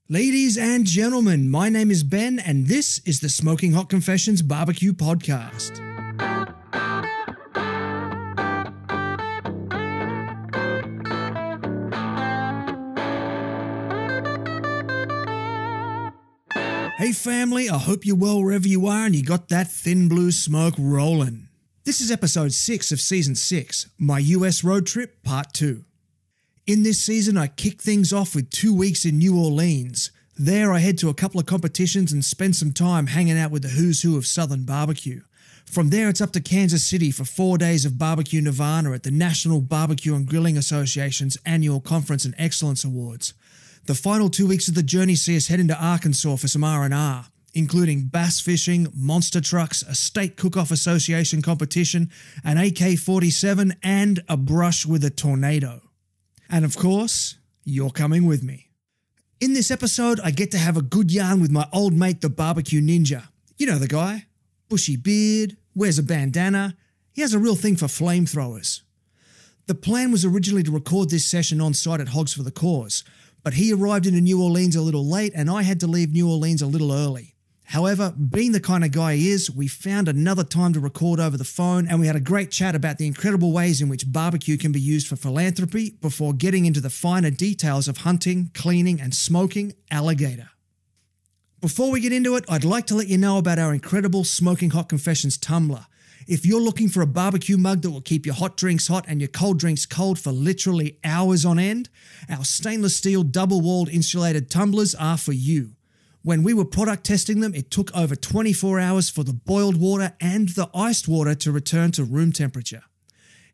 Ladies and gentlemen, my name is Ben, and this is the Smoking Hot Confessions Barbecue Podcast. Hey family, I hope you're well wherever you are and you got that thin blue smoke rolling. This is episode 6 of season 6, my US road trip part 2. In this season, I kick things off with 2 weeks in New Orleans. There, I head to a couple of competitions and spend some time hanging out with the who's who of Southern barbecue. From there, it's up to Kansas City for 4 days of barbecue nirvana at the National Barbecue and Grilling Association's annual Conference and Excellence Awards. The final 2 weeks of the journey see us head into Arkansas for some R&R, including bass fishing, monster trucks, a state cook-off association competition, an AK-47, and a brush with a tornado. And of course, you're coming with me. In this episode, I get to have a good yarn with my old mate, the BBQ Ninja. You know the guy. Bushy beard, wears a bandana. He has a real thing for flamethrowers. The plan was originally to record this session on site at Hogs for the Cause, but he arrived into New Orleans a little late and I had to leave New Orleans a little early. However, being the kind of guy he is, we found another time to record over the phone and we had a great chat about the incredible ways in which barbecue can be used for philanthropy before getting into the finer details of hunting, cleaning and smoking alligator. Before we get into it, I'd like to let you know about our incredible Smoking Hot Confessions tumbler. If you're looking for a barbecue mug that will keep your hot drinks hot and your cold drinks cold for literally hours on end, our stainless steel double-walled insulated tumblers are for you. When we were product testing them, it took over 24 hours for the boiled water and the iced water to return to room temperature.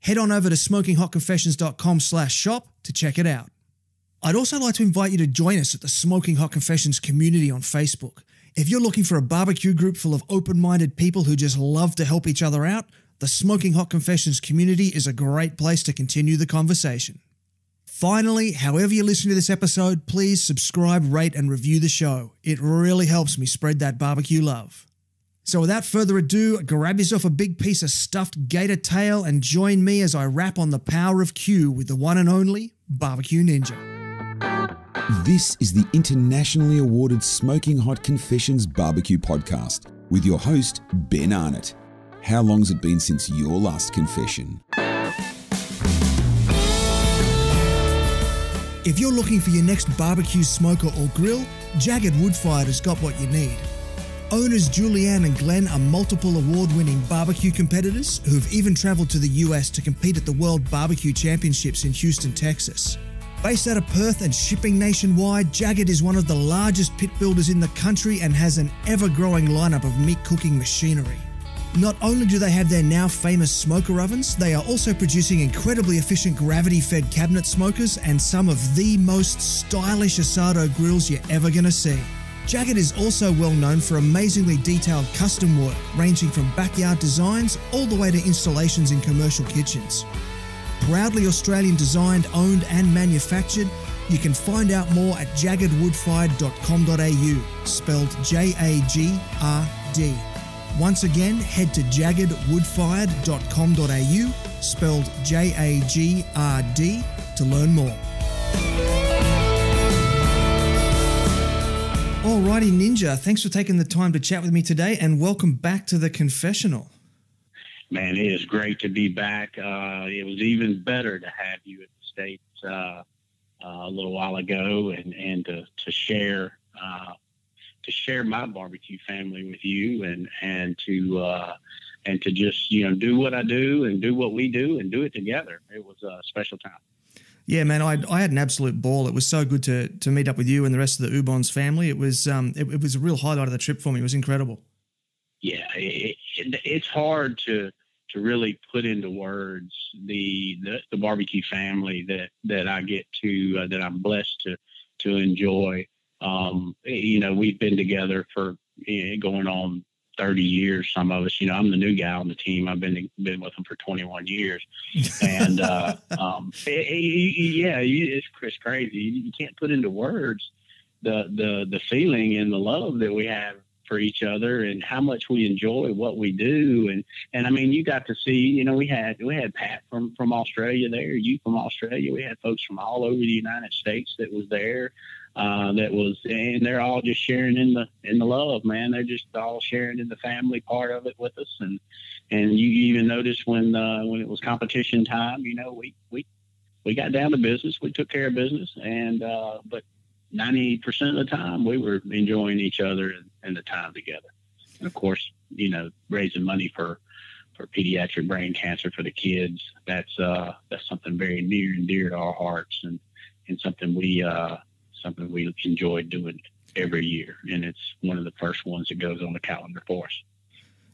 Head on over to smokinghotconfessions.com/shop to check it out. I'd also like to invite you to join us at the Smoking Hot Confessions community on Facebook. If you're looking for a barbecue group full of open-minded people who just love to help each other out, the Smoking Hot Confessions community is a great place to continue the conversation. Finally, however you listen to this episode, please subscribe, rate, and review the show. It really helps me spread that barbecue love. So without further ado, grab yourself a big piece of stuffed gator tail and join me as I rap on the power of Q with the one and only BBQ Ninja. This is the internationally awarded Smoking Hot Confessions Barbecue Podcast with your host, Ben Arnott. How long's it been since your last confession? If you're looking for your next barbecue smoker or grill, Jagged Wood-Fired has got what you need. Owners Julianne and Glenn are multiple award-winning barbecue competitors who've even travelled to the US to compete at the World Barbecue Championships in Houston, Texas. Based out of Perth and shipping nationwide, Jagged is one of the largest pit builders in the country and has an ever-growing lineup of meat cooking machinery. Not only do they have their now famous smoker ovens, they are also producing incredibly efficient gravity-fed cabinet smokers and some of the most stylish asado grills you're ever going to see. Jagged is also well known for amazingly detailed custom work, ranging from backyard designs all the way to installations in commercial kitchens. Proudly Australian designed, owned and manufactured, you can find out more at jaggedwoodfired.com.au, spelled J-A-G-R-D. Once again, head to jaggedwoodfired.com.au, spelled J-A-G-R-D, to learn more. Alrighty, Ninja, thanks for taking the time to chat with me today, and welcome back to the confessional. Man, it is great to be back. It was even better to have you at the States a little while ago, and to share my barbecue family with you, and to just do what I do and do what we do and do it together. It was a special time. Yeah, man, I had an absolute ball. It was so good to meet up with you and the rest of the Ubon's family. It was it was a real highlight of the trip for me. It was incredible. Yeah, it's hard to really put into words the barbecue family that I get to that I'm blessed to enjoy. We've been together for going on 30 years. Some of us, I'm the new guy on the team. I've been with them for 21 years, and it's crazy. You can't put into words the feeling and the love that we have for each other and how much we enjoy what we do. And I mean, you got to see, we had Pat from Australia there, you from Australia. We had folks from all over the United States that was there. and they're all just sharing in the love, man. They're just all sharing in the family part of it with us. And you even notice when it was competition time, we got down to business. We took care of business, but 90% of the time we were enjoying each other and the time together. And of course, raising money for pediatric brain cancer for the kids. That's something very near and dear to our hearts, and something we enjoy doing every year. And it's one of the first ones that goes on the calendar for us.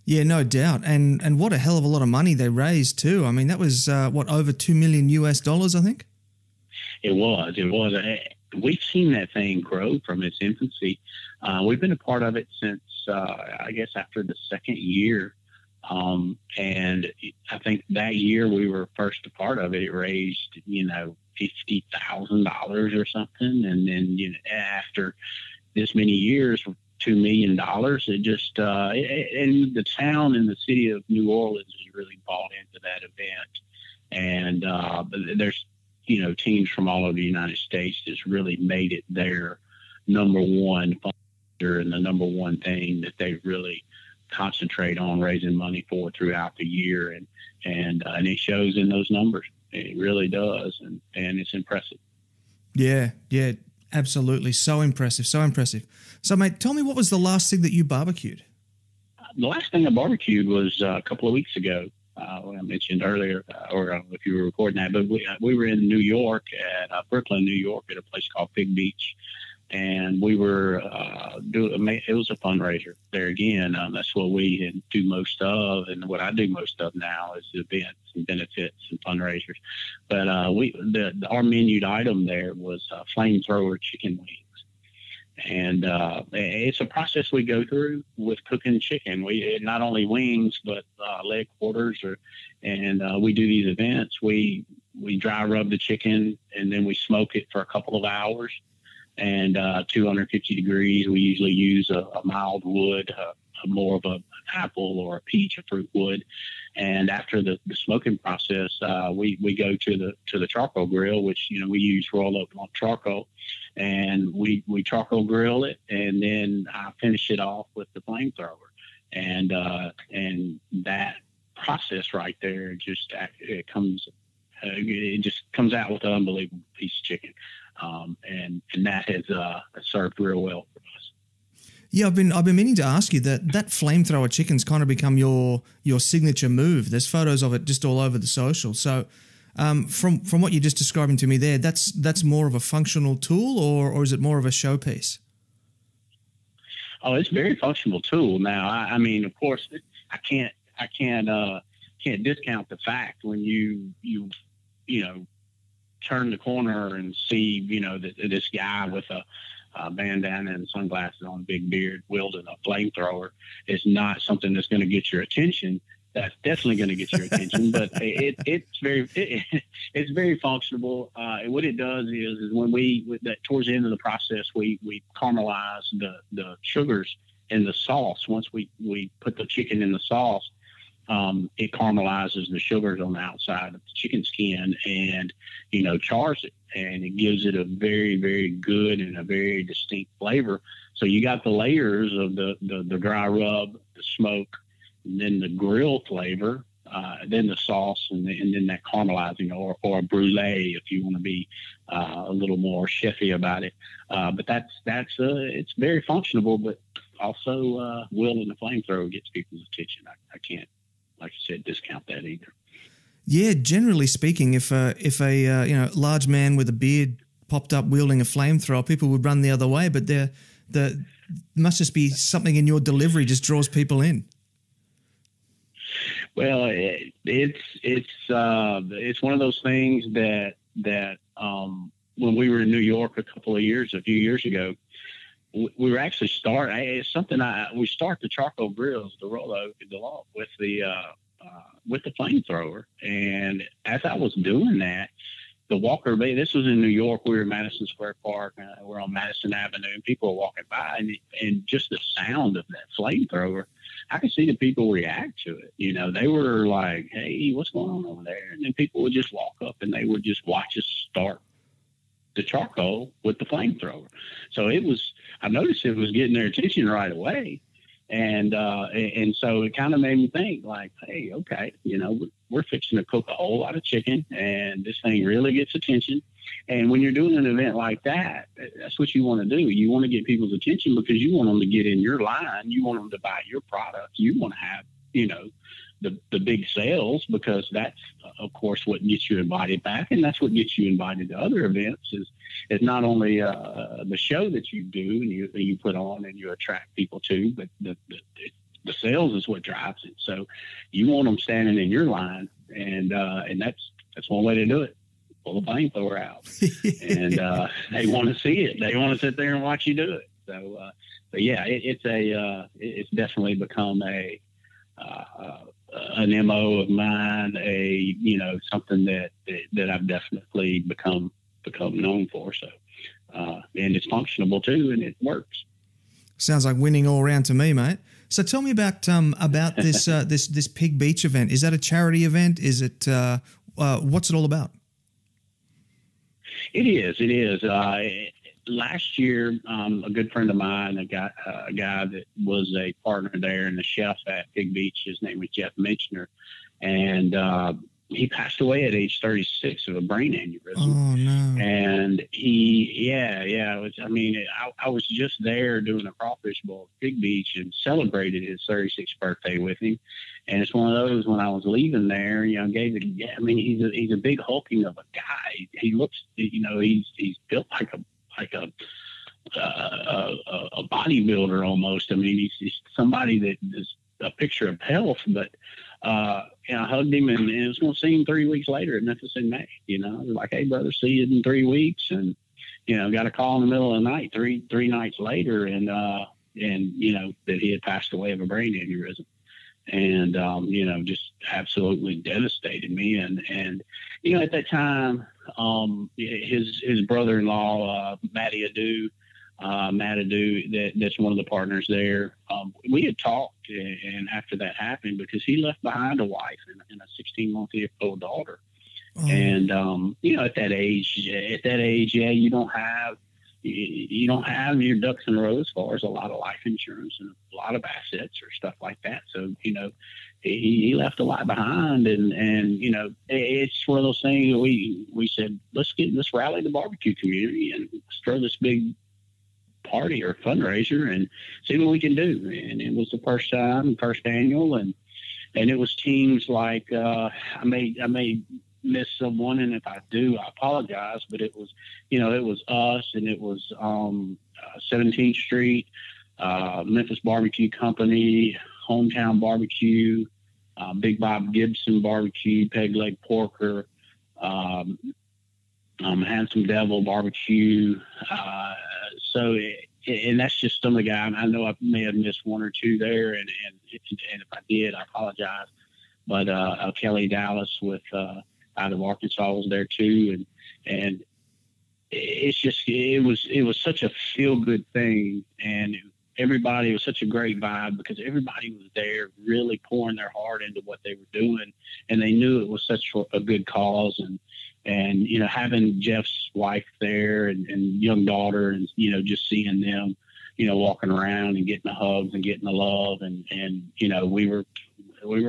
Yeah, no doubt. And what a hell of a lot of money they raised too. I mean, that was over $2 million US, I think. It was. We've seen that thing grow from its infancy. We've been a part of it since, I guess, after the second year. And I think that year we were first a part of it. It raised, $50,000 or something. And then, after this many years, $2 million, it just, and the town and the city of New Orleans has really bought into that event. And there's, teams from all over the United States that's really made it their number one fundraiser and the number one thing that they really concentrate on raising money for throughout the year. And it shows in those numbers. It really does. And it's impressive. Yeah, absolutely. So impressive. So, mate, tell me, what was the last thing that you barbecued? The last thing I barbecued was a couple of weeks ago. I mentioned earlier, or if you were recording that, but we were in New York at Brooklyn, New York, at a place called Pig Beach, and we were it was a fundraiser there again. That's what we do most of, and what I do most of now is events and benefits and fundraisers. But our menued item there was flamethrower chicken wings. And it's a process we go through with cooking chicken. We not only wings, but leg quarters, and we do these events. We dry rub the chicken, and then we smoke it for a couple of hours, and 250 degrees. We usually use a mild wood, more of an apple or a peach, a fruit wood. And after the smoking process, we go to the charcoal grill, which we use roll up on charcoal. And we charcoal grill it, and then I finish it off with the flamethrower, and that process right there just comes out with an unbelievable piece of chicken, and that has served real well for us. Yeah, I've been meaning to ask you that flamethrower chicken's kind of become your signature move. There's photos of it just all over the social. So. From what you're just describing to me there, that's more of a functional tool, or is it more of a showpiece? Oh, it's a very functional tool. Now, I mean, of course, I can't discount the fact when you turn the corner and see this guy with a bandana and sunglasses on, a big beard, wielding a flamethrower is not something that's going to get your attention. That's definitely going to get your attention, but it's very functional. What it does is when towards the end of the process, we caramelize the sugars in the sauce. Once we put the chicken in the sauce, it caramelizes the sugars on the outside of the chicken skin and chars it, and it gives it a very, very good and a very distinct flavor. So you got the layers of the dry rub, the smoke, and then the grill flavor, then the sauce, and then that caramelizing, or a brulee if you want to be a little more chefy about it. But it's very functional, but also wielding the flamethrower gets people's attention. I can't, like I said, discount that either. Yeah, generally speaking, if a large man with a beard popped up wielding a flamethrower, people would run the other way. But there must just be something in your delivery just draws people in. Well, it's one of those things that when we were in New York a few years ago, we were actually it's something we start the charcoal grills, the rollo, with the flamethrower, and as I was doing that, the Walker Bay. This was in New York. We were in Madison Square Park. We're on Madison Avenue, and people were walking by, and just the sound of that flamethrower, I could see the people react to it. They were like, "Hey, what's going on over there?" And then people would just walk up, and they would just watch us start the charcoal with the flamethrower. So I noticed it was getting their attention right away. And so it kind of made me think like, hey, okay, we're fixing to cook a whole lot of chicken, and this thing really gets attention. And when you're doing an event like that, that's what you want to do. You want to get people's attention because you want them to get in your line. You want them to buy your product. You want to have, the big sales, because that's, of course, what gets you invited back. And that's what gets you invited to other events is not only the show that you do and you put on and you attract people to, but the sales is what drives it. So you want them standing in your line, and that's one way to do it. Pull the flamethrower out, and they want to see it. They want to sit there and watch you do it. So, but yeah, it's definitely become an MO of mine. Something that I've definitely become known for. So, and it's functional too, and it works. Sounds like winning all around to me, mate. So tell me about this this Pig Beach event. Is that a charity event? Is it what's it all about? It is. Last year, a good friend of mine, a guy that was a partner there and the chef at Pig Beach, his name was Jeff Mitchner, and he passed away at age 36 of a brain aneurysm. Oh no! And I was just there doing a crawfish bowl at Pig Beach and celebrated his 36th birthday with him. And it's one of those, when I was leaving there, he's a big hulking of a guy. He looks, he's built like a bodybuilder almost. I mean, he's somebody that is a picture of health, but I hugged him, and I was going to see him 3 weeks later at Memphis in May. I was like, hey, brother, see you in 3 weeks. And, got a call in the middle of the night, three nights later, and that he had passed away of a brain aneurysm. And, just absolutely devastated me. And at that time, his brother-in-law, Matt Adu, that's one of the partners there. We had talked, and after that happened, because he left behind a wife and a 16-month-old daughter. Oh. And, at that age, yeah, you don't have your ducks in a row as far as a lot of life insurance and a lot of assets or stuff like that. So, he left a lot behind, and it's one of those things that we said, let's rally the barbecue community and let's throw this big party or fundraiser and see what we can do. And it was the first annual, and it was teams like, I may miss someone, and if I do, I apologize, but it was us, and it was 17th Street, Memphis Barbecue Company, Hometown Barbecue, Big Bob Gibson Barbecue, Peg Leg Porker, Handsome Devil Barbecue. And that's just some of the guys. I know I may have missed one or two there, and if I did, I apologize. But Kelly Dallas with out of Arkansas was there too, and it was such a feel good thing, and everybody, it was such a great vibe because everybody was there really pouring their heart into what they were doing, and they knew it was such a good cause, and having Jeff's wife there and young daughter, and just seeing them walking around and getting the hugs and getting the love, and we were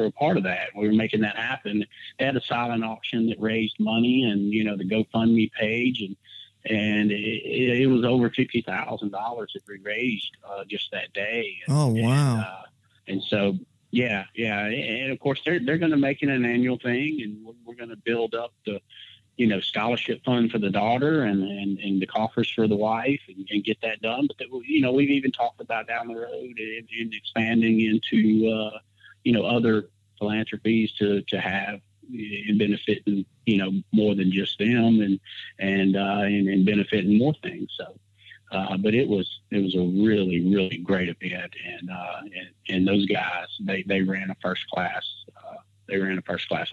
a part of that. We were making that happen. They had a silent auction that raised money, and the GoFundMe page, and it was over $50,000 that we raised just that day. Oh wow! And so yeah, and of course they're going to make it an annual thing, and we're going to build up the scholarship fund for the daughter and the coffers for the wife, and get that done. But we've even talked about down the road and expanding into other philanthropies to have and benefiting more than just them, and benefiting more things. So but it was a really, really great event, and those guys, they ran a first class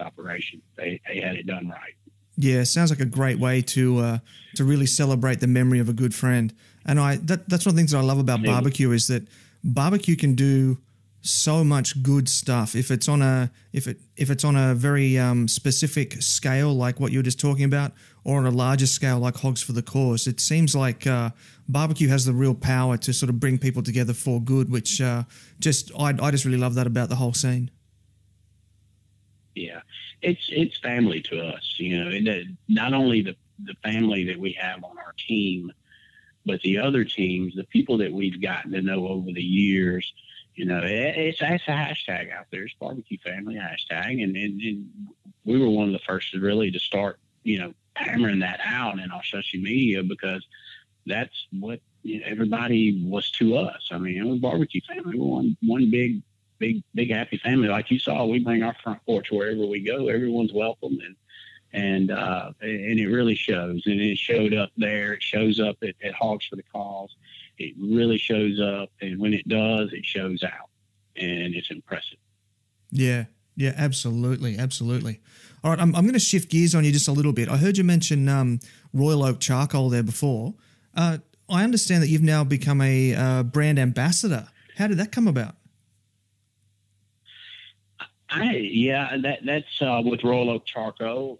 operation. They had it done right. Yeah, sounds like a great way to really celebrate the memory of a good friend. And that's one of the things that I love about barbecue is that barbecue can do so much good stuff. If it's on a if it's on a very specific scale, like what you were just talking about, or on a larger scale, like Hogs for the Cause, it seems like barbecue has the real power to sort of bring people together for good. Which I just really love that about the whole scene. Yeah, it's family to us, and not only the family that we have on our team, but the other teams, the people that we've gotten to know over the years. It's a hashtag out there. It's barbecue family hashtag. And we were one of the first to start, hammering that out in our social media, because that's what everybody was to us. I mean, it was barbecue family. We're one big happy family. Like you saw, we bring our front porch wherever we go. Everyone's welcome. And it really shows. And it showed up there. It shows up at Hogs for the Cause. It really shows up, and when it does, it shows out, and it's impressive. Yeah, absolutely. All right, I'm going to shift gears on you just a little bit. I heard you mention Royal Oak Charcoal there before. I understand that you've now become a brand ambassador. How did that come about? That's with Royal Oak Charcoal.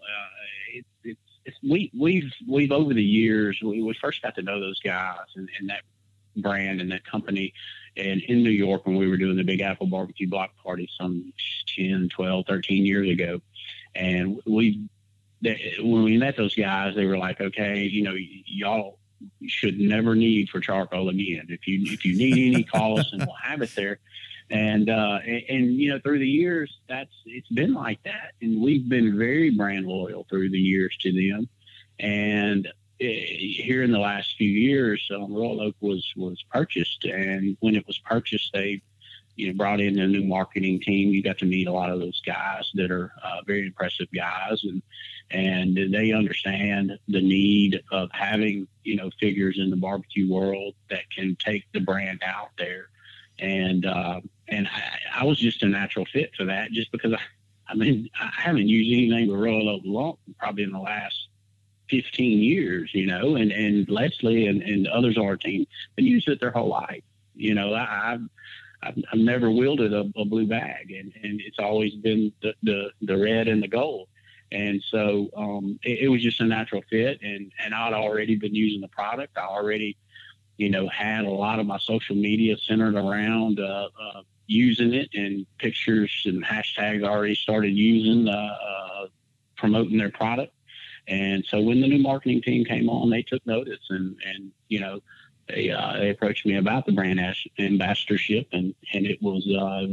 We've over the years, we first got to know those guys and that brand and that company, and in New York when we were doing the Big Apple barbecue block party some 10, 12, 13 years ago. And when we met those guys, they were like, okay, y'all should never need for charcoal again. If you need any, call us and we'll have it there. And through the years, it's been like that. And we've been very brand loyal through the years to them. And here in the last few years, Royal Oak was purchased. And when it was purchased, they brought in a new marketing team. You got to meet a lot of those guys that are very impressive guys. And they understand the need of having, figures in the barbecue world that can take the brand out there. And I was just a natural fit for that, just because I haven't used anything but Royal Oak lump probably in the last 15 years, and Leslie and others on our team been using it their whole life. I've never wielded a blue bag, and it's always been the red and the gold. And so it was just a natural fit, and I'd already been using the product. I already had a lot of my social media centered around using it, and pictures and hashtags already started using, promoting their product. And so when the new marketing team came on, they took notice, and they approached me about the brand ambassadorship, and it was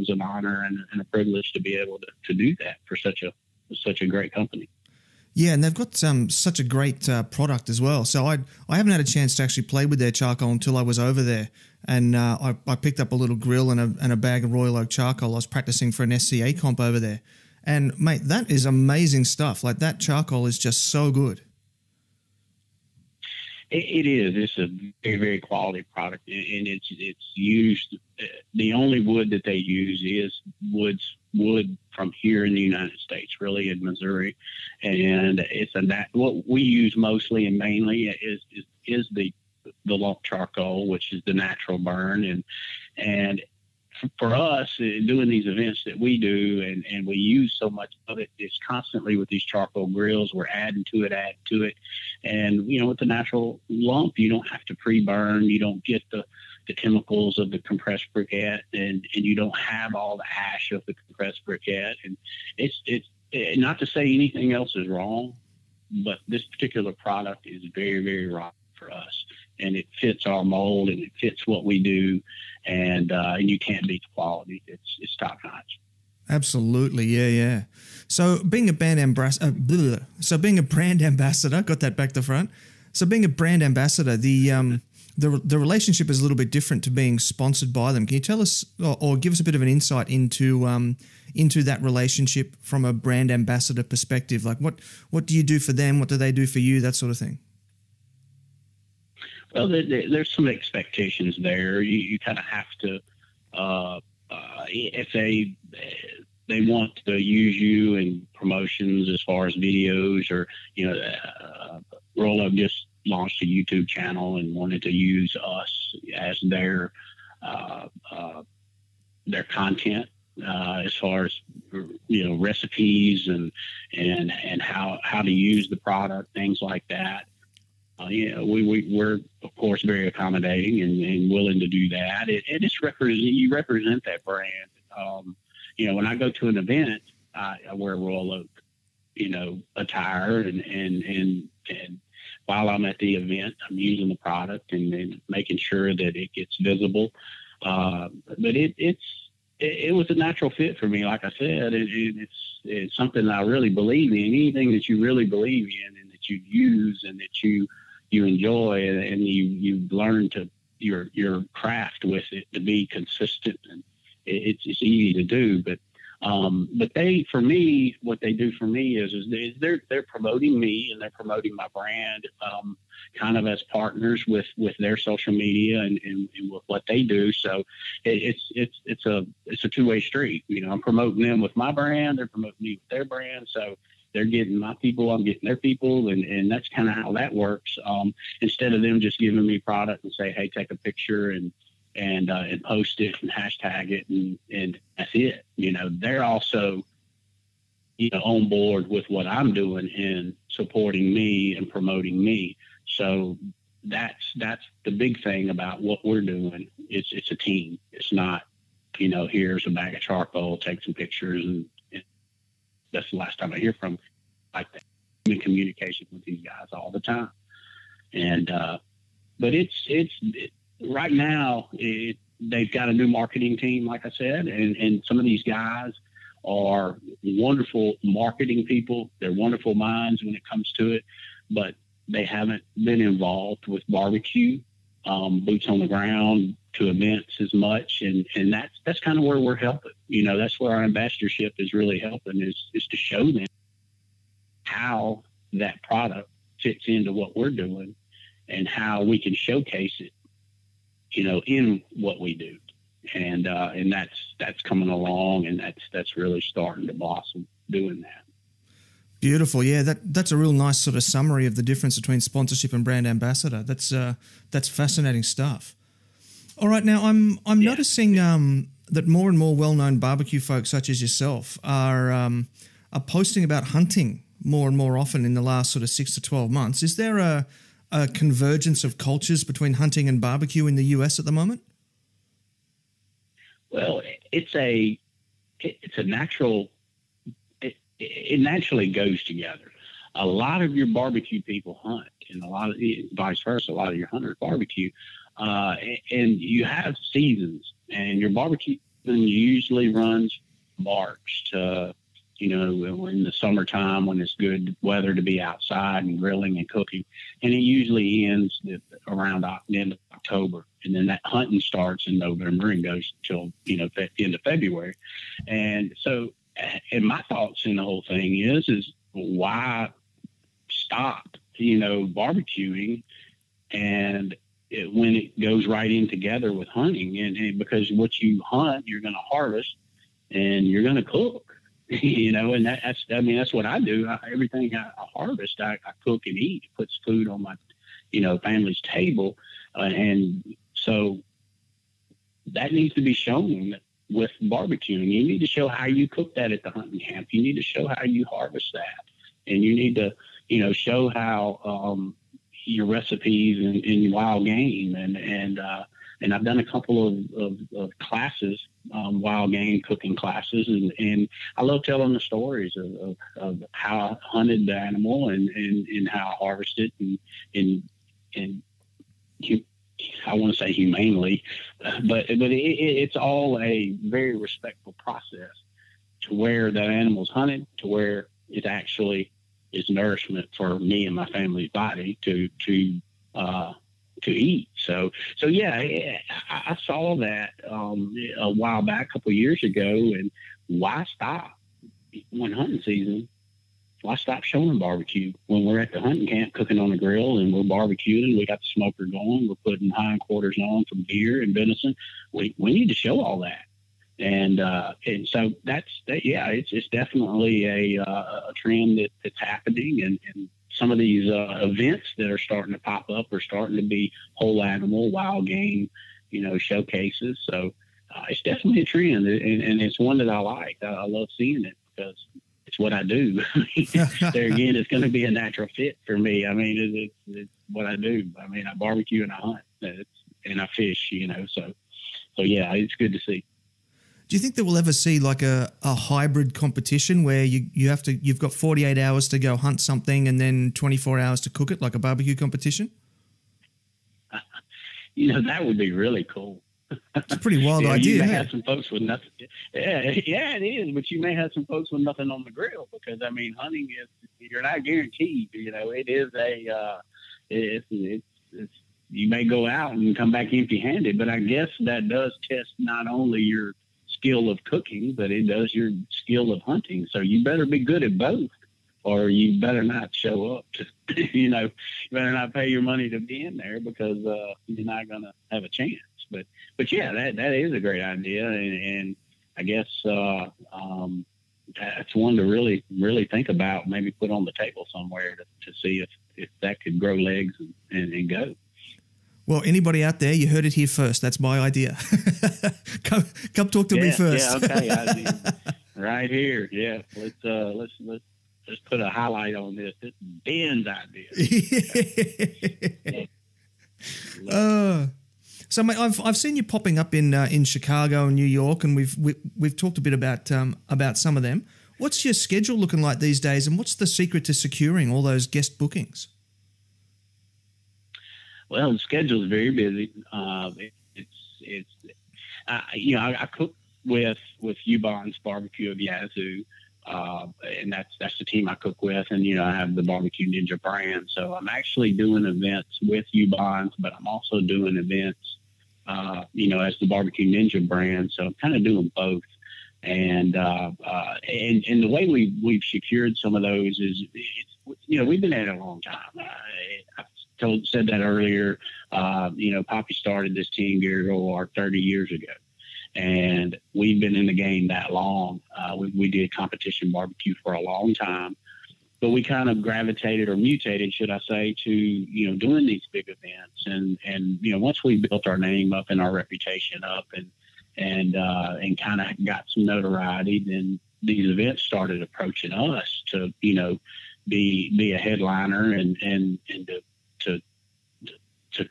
an honor and a privilege to be able to do that for such a great company. Yeah, and they've got such a great product as well. So I haven't had a chance to actually play with their charcoal until I was over there, and I picked up a little grill and a bag of Royal Oak charcoal. I was practicing for an SCA comp over there, and mate, that is amazing stuff. Like, that charcoal is just so good. It is. It's a very, very quality product, and it's used. The only wood that they use is wood from here in the United States, really in Missouri, and it's what we use mostly and mainly is the lump charcoal, which is the natural burn, and for us doing these events that we do, and we use so much of it, it's constantly with these charcoal grills, we're adding to it. And, with the natural lump, you don't have to pre-burn. You don't get the chemicals of the compressed briquette, and you don't have all the ash of the compressed briquette. And it's not to say anything else is wrong, but this particular product is very, very right for us. And it fits our mold, and it fits what we do, and you can't beat the quality. It's top notch. Absolutely, yeah. So being a brand ambassador, got that back to front. So being a brand ambassador, the relationship is a little bit different to being sponsored by them. Can you tell us or give us a bit of an insight into that relationship from a brand ambassador perspective? Like, what do you do for them? What do they do for you? That sort of thing. Well, there's some expectations there. You kind of have to, if they want to use you in promotions as far as videos, or Roll Up just launched a YouTube channel and wanted to use us as their their content as far as recipes and how to use the product, things like that. We're of course very accommodating and willing to do that. You represent that brand. When I go to an event, I wear Royal Oak, attire and while I'm at the event, I'm using the product and making sure that it gets visible. But it was a natural fit for me. Like I said, it's something I really believe in. Anything that you really believe in and that you use and that you enjoy and you learn to your craft with it to be consistent, and it's easy to do. But what they do for me is they're promoting me and they're promoting my brand, kind of as partners with their social media and with what they do. So it's a two-way street. I'm promoting them with my brand, they're promoting me with their brand. So they're getting my people, I'm getting their people, and that's kind of how that works. Instead of them just giving me product and say, hey, take a picture and post it and hashtag it and that's it. They're also on board with what I'm doing and supporting me and promoting me. So that's the big thing about what we're doing. It's a team. It's not here's a bag of charcoal, take some pictures, and that's the last time I hear from like that. I'm in communication with these guys all the time, and but it's right now, they've got a new marketing team, like I said, and some of these guys are wonderful marketing people. They're wonderful minds when it comes to it, but they haven't been involved with barbecue, boots on the ground to events as much, and that's kind of where we're helping. That's where our ambassadorship is really helping is to show them how that product fits into what we're doing and how we can showcase it in what we do. And that's coming along, and that's really starting to blossom doing that. Beautiful. Yeah, that's a real nice sort of summary of the difference between sponsorship and brand ambassador. That's fascinating stuff. All right, now I'm noticing that more and more well-known barbecue folks such as yourself are posting about hunting more and more often in the last sort of 6 to 12 months. Is there a convergence of cultures between hunting and barbecue in the US at the moment? Well, it's a natural. It naturally goes together. A lot of your barbecue people hunt, and a lot of vice versa. A lot of your hunters barbecue, and you have seasons. And your barbecue usually runs March to in the summertime when it's good weather to be outside and grilling and cooking, and it usually ends around the end of October, and then that hunting starts in November and goes till the end of February. And so, and my thoughts in the whole thing is why stop barbecuing and when it goes right in together with hunting, and because what you hunt you're going to harvest and you're going to cook. And that's what I do. Everything I harvest, I cook and eat. It puts food on my, family's table. And so that needs to be shown with barbecuing. You need to show how you cook that at the hunting camp. You need to show how you harvest that. And you need to, show how your recipes in wild game. And I've done a couple of classes, wild game cooking classes, and I love telling the stories of how I hunted the animal and how I harvested and I want to say humanely, but it's all a very respectful process to where that animal's hunted to where it actually is nourishment for me and my family's body to eat. So yeah, I saw that a while back, a couple of years ago, and why stop when hunting season? Why stop showing barbecue when we're at the hunting camp cooking on the grill and we're barbecuing? We got the smoker going. We're putting hindquarters on from deer and venison. We need to show all that, and so it's definitely a trend that's happening, and some of these events that are starting to pop up are starting to be whole animal, wild game, showcases. So it's definitely a trend, and it's one that I like. I love seeing it because it's what I do. There again, it's going to be a natural fit for me. I mean, it's what I do. I mean, I barbecue and I hunt, and I fish. So yeah, it's good to see. Do you think that we'll ever see like a hybrid competition where you've got 48 hours to go hunt something and then 24 hours to cook it, like a barbecue competition? That would be really cool. It's a pretty wild idea. You may have some folks with nothing. Yeah, it is. But you may have some folks with nothing on the grill because I mean, hunting you're not guaranteed. It is it's you may go out and come back empty-handed, but I guess that does test not only your skill of cooking, but it does your skill of hunting. So you better be good at both, or you better not show up. You better not pay your money to be in there because you're not going to have a chance. But yeah, that is a great idea, and I guess that's one to really think about. Maybe put on the table somewhere to see if that could grow legs and go. Well, anybody out there, you heard it here first. That's my idea. come talk to me first. Yeah, okay. Right here. Yeah, let's put a highlight on this. This is Ben's idea. So, mate, I've seen you popping up in Chicago and New York, and we've talked a bit about some of them. What's your schedule looking like these days, and what's the secret to securing all those guest bookings? Well, the schedule is very busy. I cook with Ubon's Barbecue of Yazoo, and that's the team I cook with, and I have the BBQ Ninja brand. So I'm actually doing events with Ubon's, but I'm also doing events, as the BBQ Ninja brand. So I'm kind of doing both. And the way we've secured some of those is, we've been at it a long time. I said that earlier. Poppy started this team here 30 years ago, and we've been in the game that long. We did competition barbecue for a long time, but we kind of gravitated or mutated, should I say, to doing these big events. And once we built our name up and our reputation up, and kind of got some notoriety, then these events started approaching us to be a headliner and to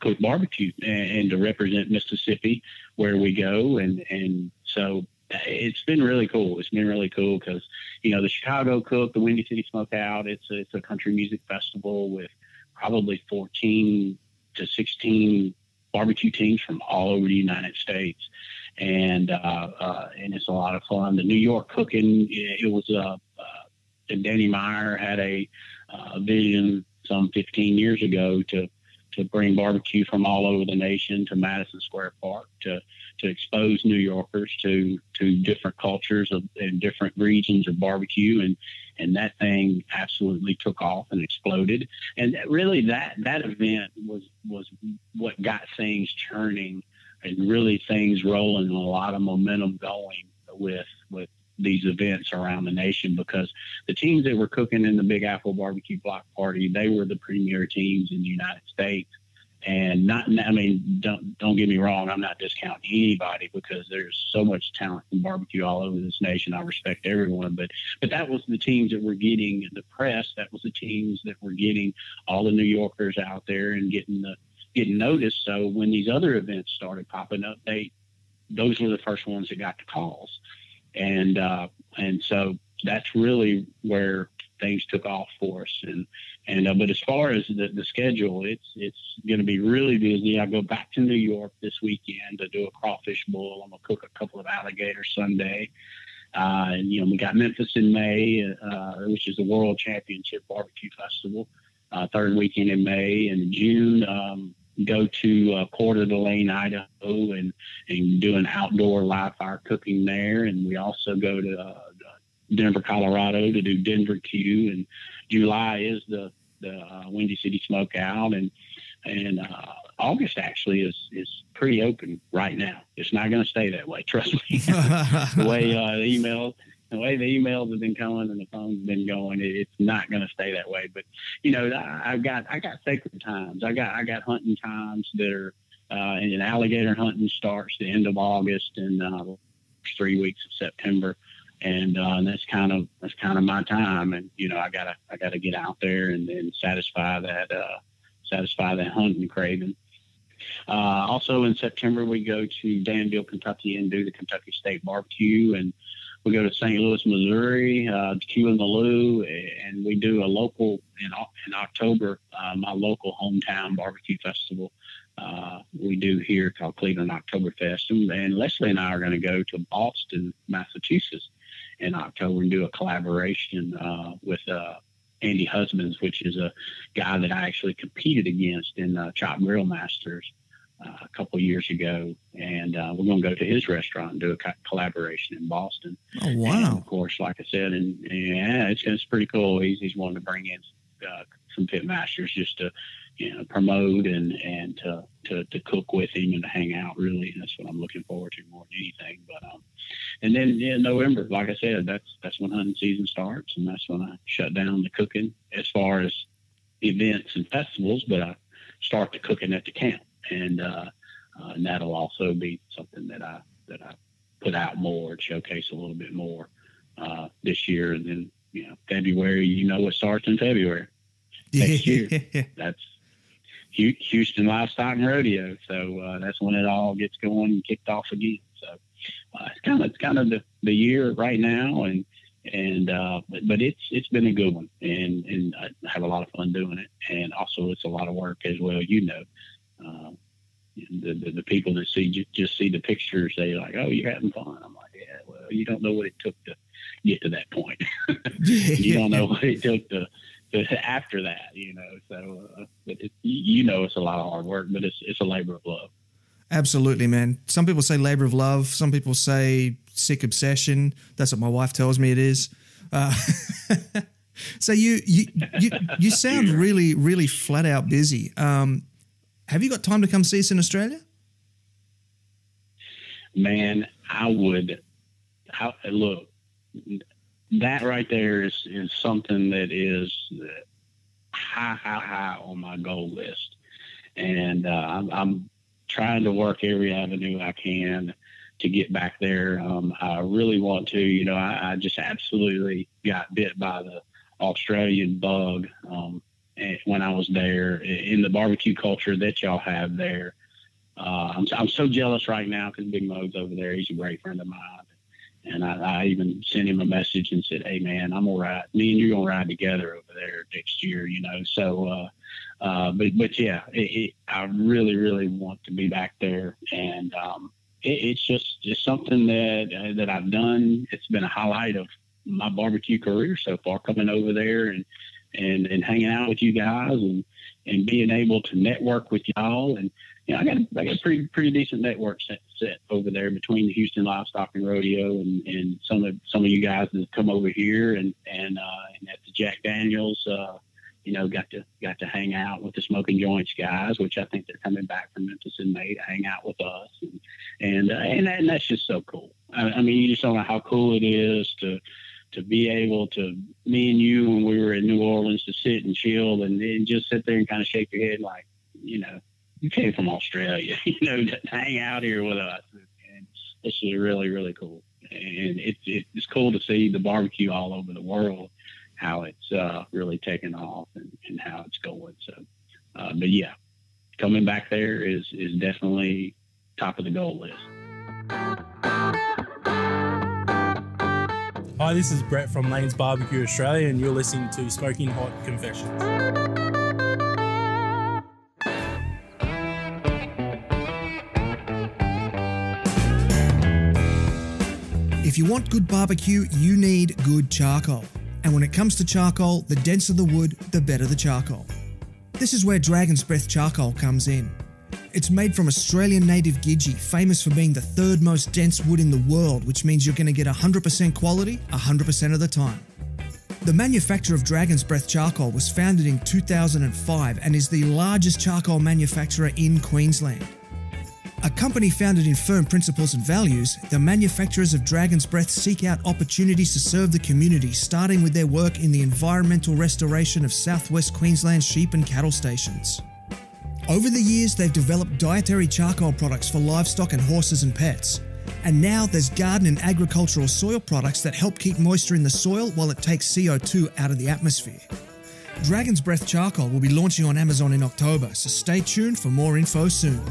cook barbecue and to represent Mississippi where we go. And so it's been really cool. It's been really cool because, the Chicago Cook, the Windy City Smokeout, it's a country music festival with probably 14 to 16 barbecue teams from all over the United States. And it's a lot of fun. The New York Cooking, it was Danny Meyer had a vision some 15 years ago to bring barbecue from all over the nation to Madison Square Park to expose New Yorkers to different cultures and different regions of barbecue. And that thing absolutely took off and exploded. And really that event was what got things churning and really things rolling and a lot of momentum going with these events around the nation, because the teams that were cooking in the Big Apple Barbecue Block Party, they were the premier teams in the United States. And don't get me wrong, I'm not discounting anybody because there's so much talent in barbecue all over this nation. I respect everyone, but that was the teams that were getting the press. That was the teams that were getting all the New Yorkers out there and getting noticed. So when these other events started popping up, those were the first ones that got the calls. And so that's really where things took off for us. But as far as the schedule, it's going to be really busy. I go back to New York this weekend to do a crawfish boil. I'm going to cook a couple of alligators Sunday. And we got Memphis in May, which is the World Championship Barbecue Festival, third weekend in May. And in June, go to Coeur d'Alene, Idaho, and do an outdoor live fire cooking there. And we also go to Denver, Colorado to do Denver Q. And July is the Windy City Smokeout. And August actually is pretty open right now. It's not going to stay that way. Trust me. The way the emails have been coming and the phone's been going, it's not going to stay that way. But I got sacred times. I got hunting times that and alligator hunting starts the end of August and 3 weeks of September. And that's kind of my time. And, I gotta get out there and satisfy that hunting craving. Also in September, we go to Danville, Kentucky and do the Kentucky State Barbecue. And we go to St. Louis, Missouri, to Q&Maloo, and we do a local in October, my local hometown barbecue festival. We do here called Cleveland Oktoberfest. And Leslie and I are going to go to Boston, Massachusetts in October and do a collaboration with Andy Husbands, which is a guy that I actually competed against in Chop Grill Masters a couple years ago. And we're going to go to his restaurant and do a collaboration in Boston. Oh, wow. And of course, like I said, it's pretty cool. He's wanting to bring in some pit masters just to promote and to cook with him and to hang out. Really, that's what I'm looking forward to more than anything. But and then in November, like I said, that's when hunting season starts, and that's when I shut down the cooking as far as events and festivals. But I start the cooking at the camp, and that'll also be something that I put out more and showcase a little bit more this year. And then February, what starts in February next year. That's Houston Livestock and Rodeo. So that's when it all gets going and kicked off again. So it's kind of the year right now, but it's been a good one, and I have a lot of fun doing it, and also it's a lot of work as well. The people that just see the pictures, they like, oh, you're having fun. I'm like, yeah, well, you don't know what it took to get to that point. You don't know what it took to after that, So, but it's a lot of hard work, but it's a labor of love. Absolutely, man. Some people say labor of love. Some people say sick obsession. That's what my wife tells me it is. So you sound really, really flat out busy. Have you got time to come see us in Australia? Man, I would. Look, that right there is something that is high on my goal list. And I'm trying to work every avenue I can to get back there. I really want to. I just absolutely got bit by the Australian bug when I was there in the barbecue culture that y'all have there. I'm so jealous right now because Big Mo's over there. He's a great friend of mine. And I even sent him a message and said, hey, man, I'm going to ride. Me and you going to ride together over there next year, So, but yeah, I really, really want to be back there. And it's something that I've done. It's been a highlight of my barbecue career so far, coming over there and hanging out with you guys and being able to network with y'all. And, I got a pretty decent network set over there between the Houston Livestock and Rodeo and some of you guys that come over here and at the Jack Daniels, got to hang out with the Smoking Joints guys, which I think they're coming back from Memphis in May to hang out with us. And that's just so cool. I mean, you just don't know how cool it is to be able to, me and you, when we were in New Orleans, to sit and chill and just sit there and kind of shake your head like, you came from Australia, to hang out here with us. And this is really, really cool. And it's cool to see the barbecue all over the world, how it's really taken off and how it's going. So, but yeah, coming back there is definitely top of the goal list. Hi, this is Brett from Lane's Barbecue Australia, and you're listening to Smoking Hot Confessions. If you want good barbecue, you need good charcoal. And when it comes to charcoal, the denser the wood, the better the charcoal. This is where Dragon's Breath charcoal comes in. It's made from Australian native Gidgee, famous for being the third most dense wood in the world, which means you're going to get 100% quality 100% of the time. The manufacture of Dragon's Breath charcoal was founded in 2005 and is the largest charcoal manufacturer in Queensland. A company founded in firm principles and values, the manufacturers of Dragon's Breath seek out opportunities to serve the community, starting with their work in the environmental restoration of southwest Queensland sheep and cattle stations. Over the years, they've developed dietary charcoal products for livestock and horses and pets. And now there's garden and agricultural soil products that help keep moisture in the soil while it takes CO2 out of the atmosphere. Dragon's Breath Charcoal will be launching on Amazon in October, so stay tuned for more info soon.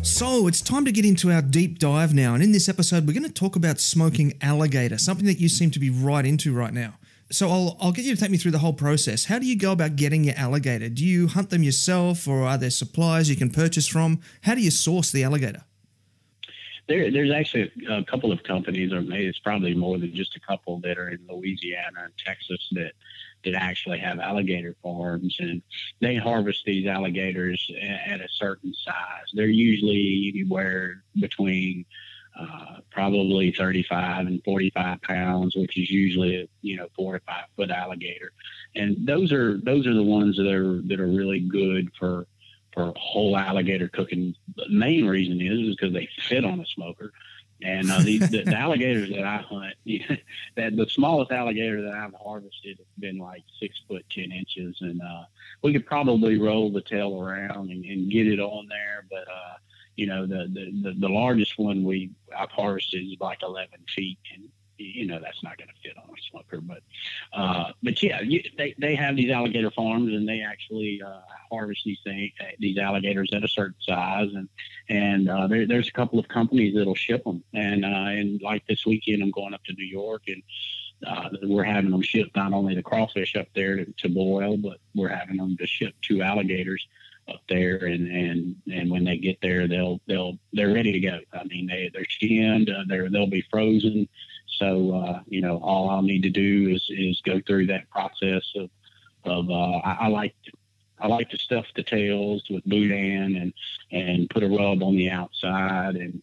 So it's time to get into our deep dive now, and in this episode we're going to talk about smoking alligator, something that you seem to be right into right now. So I'll get you to take me through the whole process. How do you go about getting your alligator? Do you hunt them yourself, or are there suppliers you can purchase from? How do you source the alligator? There's actually a couple of companies, or maybe it's probably more than just a couple, that are in Louisiana and Texas that actually have alligator farms, and they harvest these alligators at a certain size. They're usually anywhere between probably 35 and 45 pounds, which is usually 4 to 5 foot alligator, and those are the ones that are really good for whole alligator cooking. The main reason is because they fit on a smoker. And the alligators that I hunt, that the smallest alligator that I've harvested has been like 6 foot 10 inches, and we could probably roll the tail around and get it on there. But the largest one I've harvested is like 11 feet, and that's not going to fit on a smoker. But yeah, they have these alligator farms, and they actually harvest these alligators at a certain size, and there's a couple of companies that'll ship them. And like this weekend, I'm going up to New York, and we're having them ship not only the crawfish up there to boil, but we're having them to ship 2 alligators up there, and when they get there, they're ready to go. I mean, they're skinned, they'll be frozen. So all I'll need to do is go through that process of I like to stuff the tails with boudin and put a rub on the outside and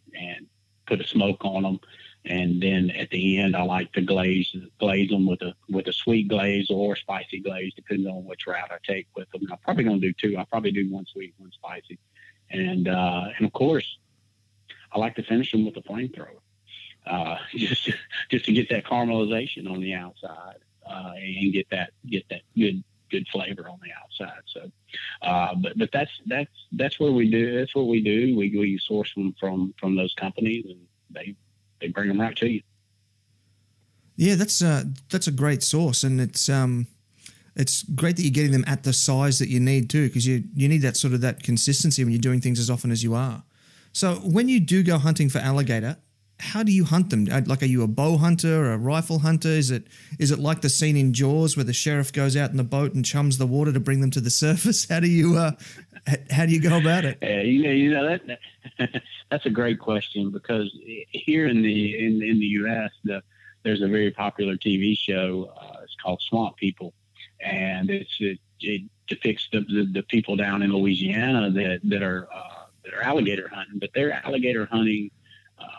put a smoke on them, and then at the end I like to glaze them with a sweet glaze or spicy glaze, depending on which route I take with them. I'm probably going to do 2. I'll probably do 1 sweet, 1 spicy, and of course I like to finish them with a flamethrower. Just to get that caramelization on the outside, and get that good flavor on the outside. So, but that's what we do. That's what we do. We source them from those companies, and they bring them right to you. Yeah, that's a great source, and it's great that you're getting them at the size that you need too, because you need that consistency when you're doing things as often as you are. So when you do go hunting for alligator, how do you hunt them? Like, are you a bow hunter or a rifle hunter? Is it like the scene in Jaws where the sheriff goes out in the boat and chums the water to bring them to the surface? How do you go about it? That's a great question, because here in the U.S. there's a very popular TV show. It's called Swamp People, and it depicts the people down in Louisiana that are alligator hunting, but they're alligator hunting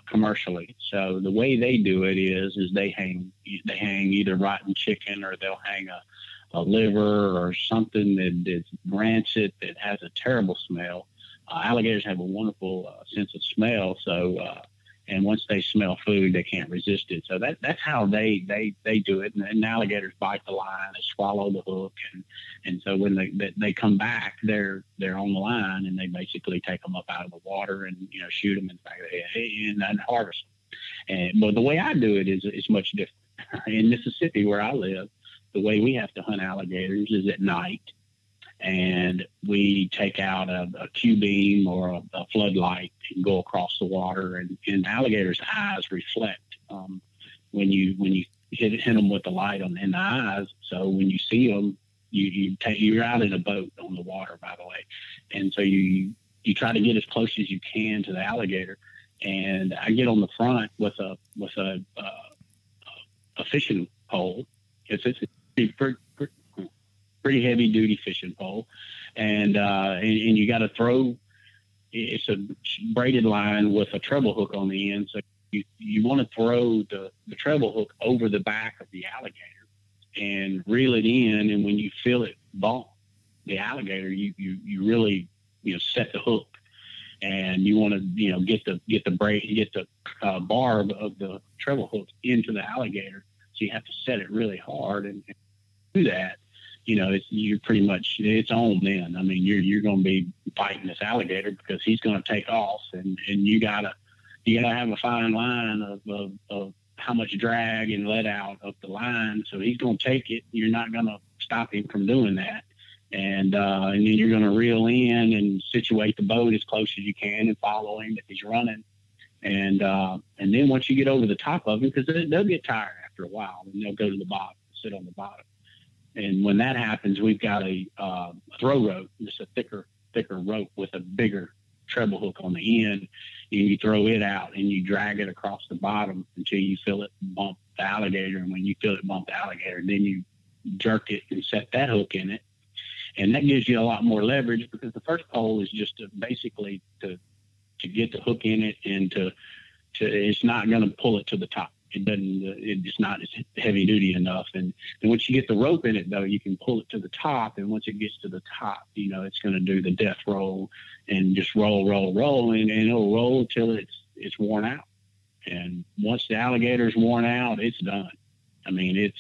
commercially. So the way they do it is they hang either rotten chicken, or they'll hang a liver or something that's rancid, that has a terrible smell. Alligators have a wonderful sense of smell, so and once they smell food, they can't resist it. So that's how they do it. And alligators bite the line, they swallow the hook, and so when they come back, they're on the line, and they basically take them up out of the water and shoot them in the back of the head and harvest them. But the way I do it is much different. In Mississippi, where I live, the way we have to hunt alligators is at night. And we take out a Q-beam or a floodlight and go across the water, and alligators' eyes reflect when you hit them with the light in the eyes. So when you see them, you're out in a boat on the water, by the way, and so you try to get as close as you can to the alligator. And I get on the front with a fishing pole. It's pretty heavy duty fishing pole, and you got to throw. It's a braided line with a treble hook on the end, so you want to throw the treble hook over the back of the alligator and reel it in. And when you feel it bump the alligator, you really set the hook, and you want to get the barb of the treble hook into the alligator So you have to set it really hard and do that. You're pretty much, it's on then. I mean, you're going to be fighting this alligator because he's going to take off, and you gotta have a fine line of how much drag and let out of the line. So he's going to take it. You're not going to stop him from doing that. And then you're going to reel in and situate the boat as close as you can and follow him if he's running. And then once you get over the top of him, because they'll get tired after a while, and they'll go to the bottom, sit on the bottom. And when that happens, we've got a throw rope, just a thicker rope with a bigger treble hook on the end. And you throw it out and you drag it across the bottom until you feel it bump the alligator. And when you feel it bump the alligator, then you jerk it and set that hook in it. And that gives you a lot more leverage, because the first pole is just basically to get the hook in it, and to it's not going to pull it to the top. It's not as heavy duty enough. And once you get the rope in it, though, you can pull it to the top. And once it gets to the top, it's going to do the death roll and just roll, and it'll roll until it's worn out. And once the alligator's worn out, it's done. I mean,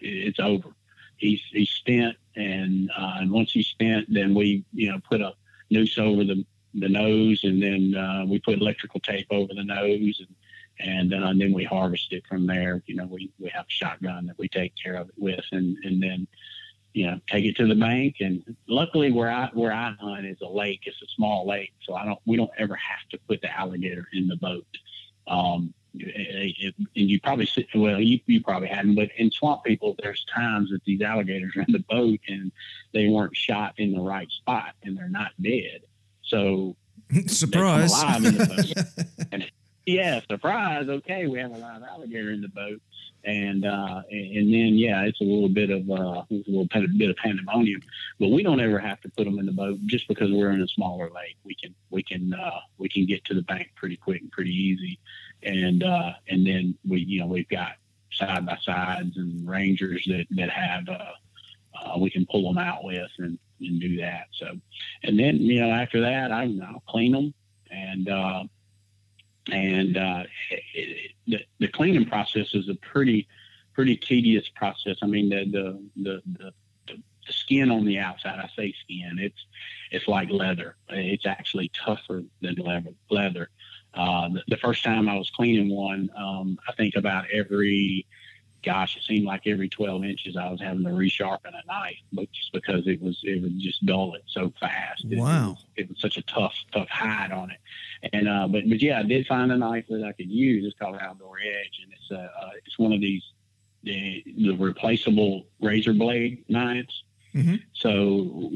it's over. He's spent. And once he's spent, then we, put a noose over the nose, and then we put electrical tape over the nose, and then we harvest it from there. We have a shotgun that we take care of it with, and then, take it to the bank. And luckily where I hunt is a lake. It's a small lake. So we don't ever have to put the alligator in the boat. And you probably you probably hadn't, but in Swamp People, there's times that these alligators are in the boat and they weren't shot in the right spot and they're not dead. So surprise. They come alive in the boat. And, yeah, surprise. Okay, we have a live alligator in the boat, and then it's a little bit of pandemonium. But we don't ever have to put them in the boat just because we're in a smaller lake. We can get to the bank pretty quick and pretty easy, and then we've got side by sides and rangers that have we can pull them out with and do that. So, and then after that I'll clean them and the cleaning process is a pretty tedious process. I mean, the skin on the outside, I say skin, it's like leather. It's actually tougher than leather. The first time I was cleaning one, I think about it seemed like every 12 inches I was having to resharpen a knife, but just because it would just dull it so fast. Wow. It was such a tough hide on it. And, but yeah, I did find a knife that I could use. It's called Outdoor Edge, and it's one of these, the replaceable razor blade knives. Mm-hmm. So,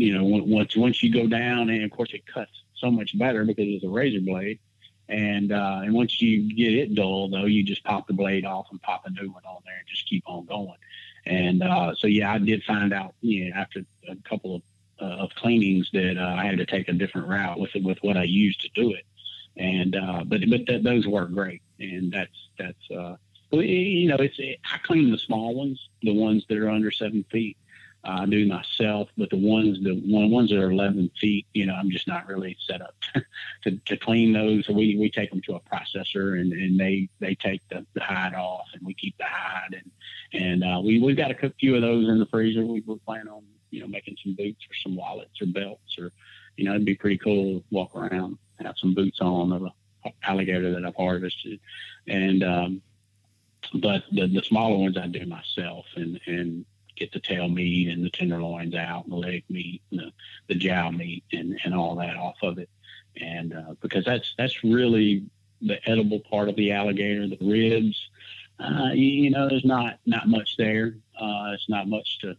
once you go down, and of course it cuts so much better because it's a razor blade. And once you get it dull, though, you just pop the blade off and pop a new one on there and just keep on going. And so, yeah, I did find out after a couple of cleanings that I had to take a different route with what I used to do it. And but those work great. And that's I clean the small ones, the ones that are under 7 feet. I do myself, but the ones that are 11 feet, I'm just not really set up to clean those. So we take them to a processor and they take the hide off, and we keep the hide, and we've got a few of those in the freezer. We were planning on making some boots or some wallets or belts, or it'd be pretty cool to walk around and have some boots on of an alligator that I've harvested, and but the smaller ones I do myself and get the tail meat and the tenderloins out, and the leg meat, and the jowl meat, and all that off of it. And because that's really the edible part of the alligator. The ribs, there's not much there. It's not much to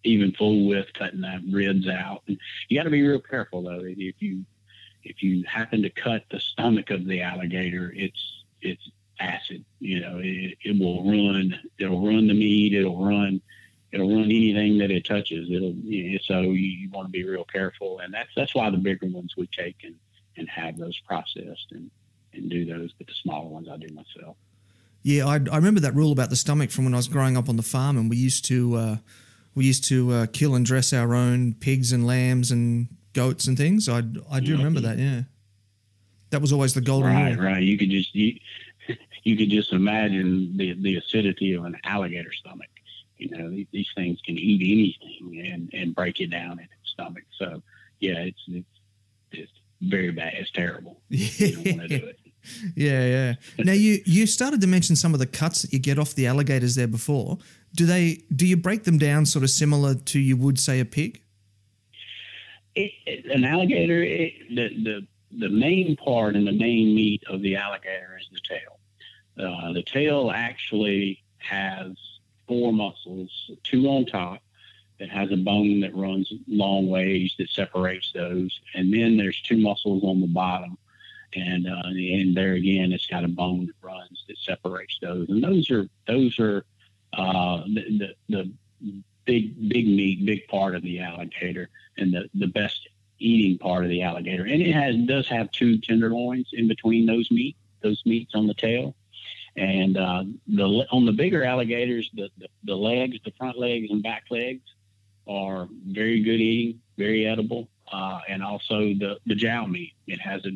even fool with cutting that ribs out. And you got to be real careful though. If you happen to cut the stomach of the alligator, it's acid. It will ruin. It'll ruin the meat. It'll ruin anything that it touches. So you want to be real careful, and that's why the bigger ones we take and have those processed and do those. But the smaller ones I do myself. Yeah, I remember that rule about the stomach from when I was growing up on the farm, and we used to kill and dress our own pigs and lambs and goats and things. I do remember that. Yeah, that was always the golden rule. Right. You could just you could just imagine the acidity of an alligator stomach. You know, these things can eat anything and break it down in its stomach. So yeah, it's very bad. It's terrible. You don't want to do it. Yeah. Now you started to mention some of the cuts that you get off the alligators there before. Do you break them down sort of similar to you would say a pig? An alligator, the main part and the main meat of the alligator is the tail. The tail actually has 4 muscles, 2 on top that has a bone that runs long ways that separates those, and then there's 2 muscles on the bottom, and there again it's got a bone that runs that separates those, and those are the big meat, big part of the alligator, and the best eating part of the alligator. And it does have 2 tenderloins in between those meats on the tail. And on the bigger alligators, the legs, the front legs and back legs are very good eating, very edible, and also the jowl meat. It has a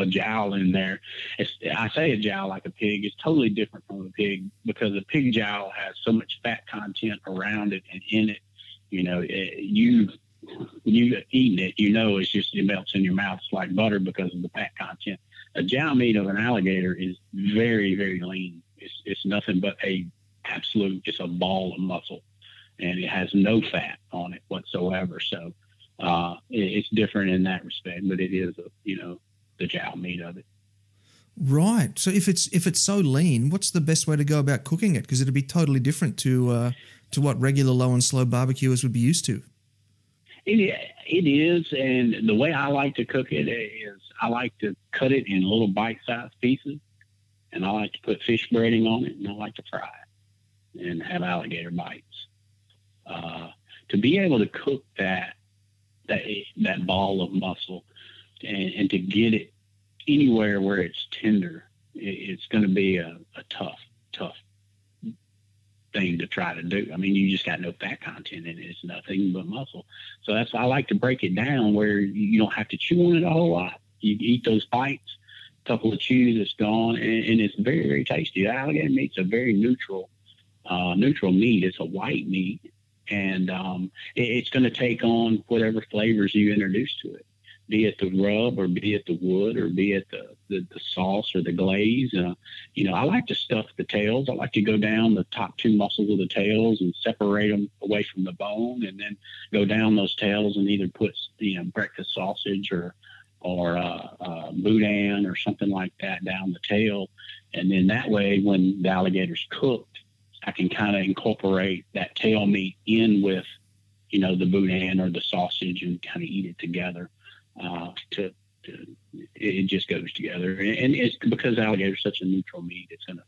jowl in there. I say a jowl like a pig. It's totally different from a pig because a pig jowl has so much fat content around it and in it. You know, you've eaten it. You know, it melts in your mouth. It's like butter because of the fat content. A jowl meat of an alligator is very, very lean. It's nothing but it's a ball of muscle, and it has no fat on it whatsoever. So it's different in that respect, but it is the jowl meat of it. Right. So if it's so lean, what's the best way to go about cooking it? Because it'd be totally different to what regular low and slow barbecuers would be used to. It is, and the way I like to cook it is I like to cut it in little bite-sized pieces, and I like to put fish breading on it, and I like to fry it and have alligator bites. To be able to cook that ball of muscle and to get it anywhere where it's tender, it's going to be a tough thing to try to do. I mean, you just got no fat content in it. It's nothing but muscle. So that's why I like to break it down where you don't have to chew on it a whole lot. You eat those bites, a couple of chews, it's gone, and it's very, very tasty. Alligator meat's a very neutral meat. It's a white meat, and it's going to take on whatever flavors you introduce to it, be it the rub or be it the wood or be it the sauce or the glaze. I like to stuff the tails. I like to go down the top 2 muscles of the tails and separate them away from the bone, and then go down those tails and either put breakfast sausage or boudin or something like that down the tail. And then that way, when the alligator's cooked, I can kind of incorporate that tail meat in with, the boudin or the sausage and kind of eat it together. It just goes together, and it's because alligator's such a neutral meat. It's gonna,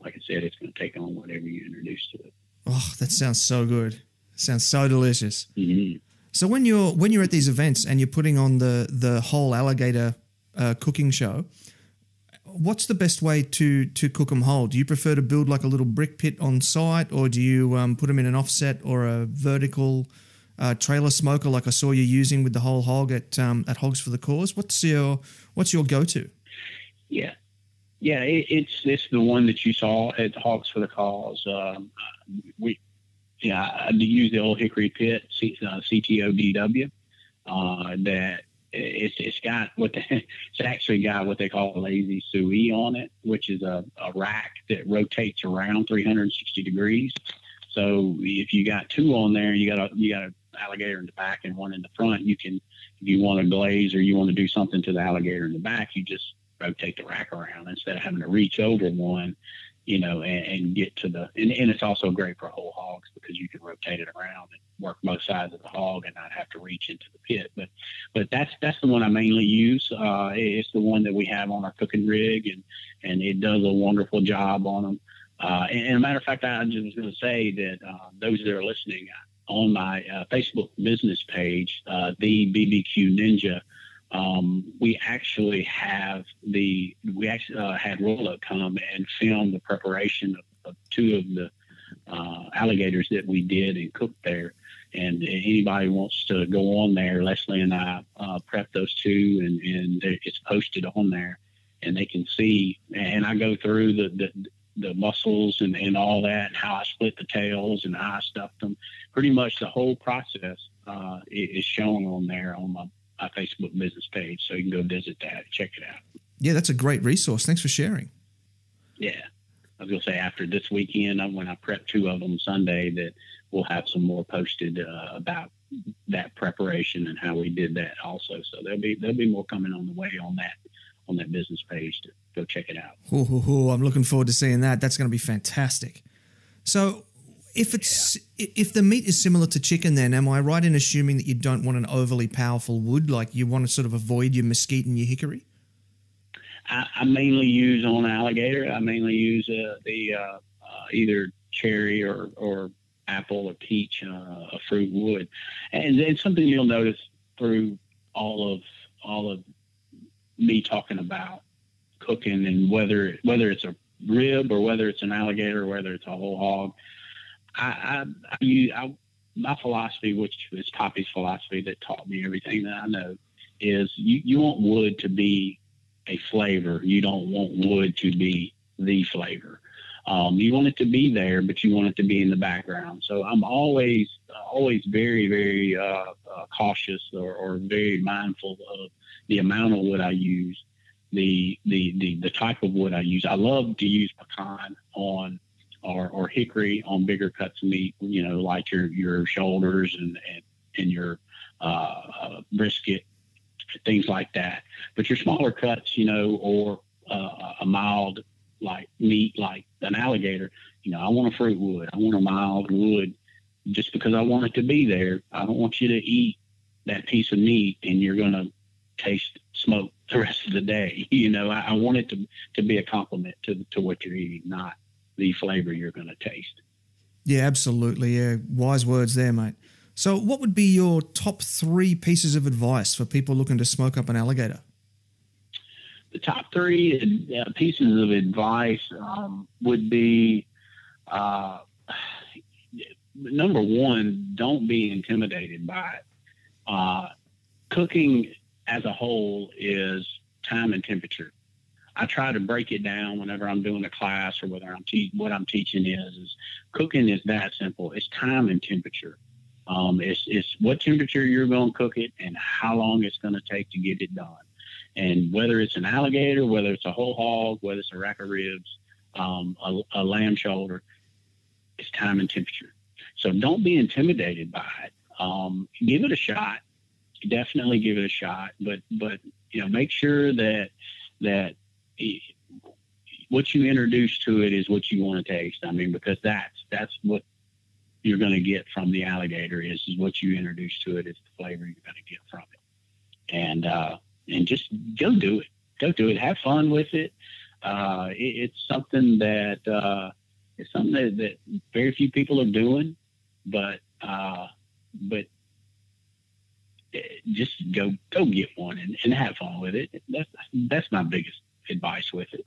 like I said, it's gonna take on whatever you introduce to it. Oh, that sounds so good. It sounds so delicious. Mm-hmm. So when you're at these events and you're putting on the whole alligator cooking show, what's the best way to cook them whole? Do you prefer to build like a little brick pit on site, or do you put them in an offset or a vertical trailer smoker like I saw you using with the whole hog at Hogs for the Cause? What's your go-to? Yeah, it's the one that you saw at Hogs for the Cause. I use the old hickory pit, CTODW. That it's got it's actually got what they call a lazy sous on it, which is a rack that rotates around 360 degrees. So if you got 2 on there, you got an alligator in the back and one in the front. You can, if you want to glaze or you want to do something to the alligator in the back, you just rotate the rack around instead of having to reach over one, and get to and it's also great for whole hogs because you can rotate it around and work both sides of the hog and not have to reach into the pit. But that's the one I mainly use. It's the one that we have on our cooking rig, and it does a wonderful job on them. And a matter of fact, I just was going to say that those that are listening, on my Facebook business page, the BBQ Ninja, we actually had Rolla come and film the preparation of 2 of the alligators that we did and cooked there. And anybody wants to go on there, Leslie and I prep those 2, and it's posted on there. and they can see. And I go through the muscles and all that, and how I split the tails and how I stuffed them. Pretty much the whole process is shown on there on my Facebook business page. So you can go visit that, check it out. Yeah, that's a great resource. Thanks for sharing. Yeah. I was going to say after this weekend, when I prep 2 of them Sunday, that we'll have some more posted about that preparation and how we did that also. So there'll be more coming on the way on that business page to go check it out. I'm looking forward to seeing that. That's going to be fantastic. So if the meat is similar to chicken, then am I right in assuming that you don't want an overly powerful wood, like you want to sort of avoid your mesquite and your hickory? I mainly use on alligator. I mainly use the either cherry or apple or peach, a fruit wood, and then something you'll notice through all of me talking about cooking, and whether it's a rib or whether it's an alligator or whether it's a whole hog. My philosophy, which is Poppy's philosophy that taught me everything that I know, is you want wood to be a flavor. You don't want wood to be the flavor. You want it to be there, but you want it to be in the background. So I'm always very, very cautious or very mindful of the amount of wood I use, the type of wood I use. I love to use pecan on or hickory on bigger cuts of meat, like your shoulders and your brisket, things like that. But your smaller cuts, or a mild like meat like an alligator, I want a fruit wood. I want a mild wood just because I want it to be there. I don't want you to eat that piece of meat and you're going to taste smoke the rest of the day. I want it to be a compliment to what you're eating, not the flavor you're going to taste. Yeah, absolutely. Yeah, wise words there, mate. So what would be your top 3 pieces of advice for people looking to smoke up an alligator? The top 3 pieces of advice would be, number 1, don't be intimidated by it. Cooking as a whole is time and temperature. I try to break it down whenever I'm doing a class or whether what I'm teaching is cooking is that simple. It's time and temperature. It's what temperature you're going to cook it and how long it's going to take to get it done. And whether it's an alligator, whether it's a whole hog, whether it's a rack of ribs, a lamb shoulder, it's time and temperature. So don't be intimidated by it. Give it a shot. Definitely give it a shot. But make sure that what you introduce to it is what you want to taste. I mean, because that's what you're going to get from the alligator is what you introduce to it is the flavor you're going to get from it. And just go do it. Go do it. Have fun with it. It's something that very few people are doing, but just go get one and have fun with it. That's my biggest advice with it.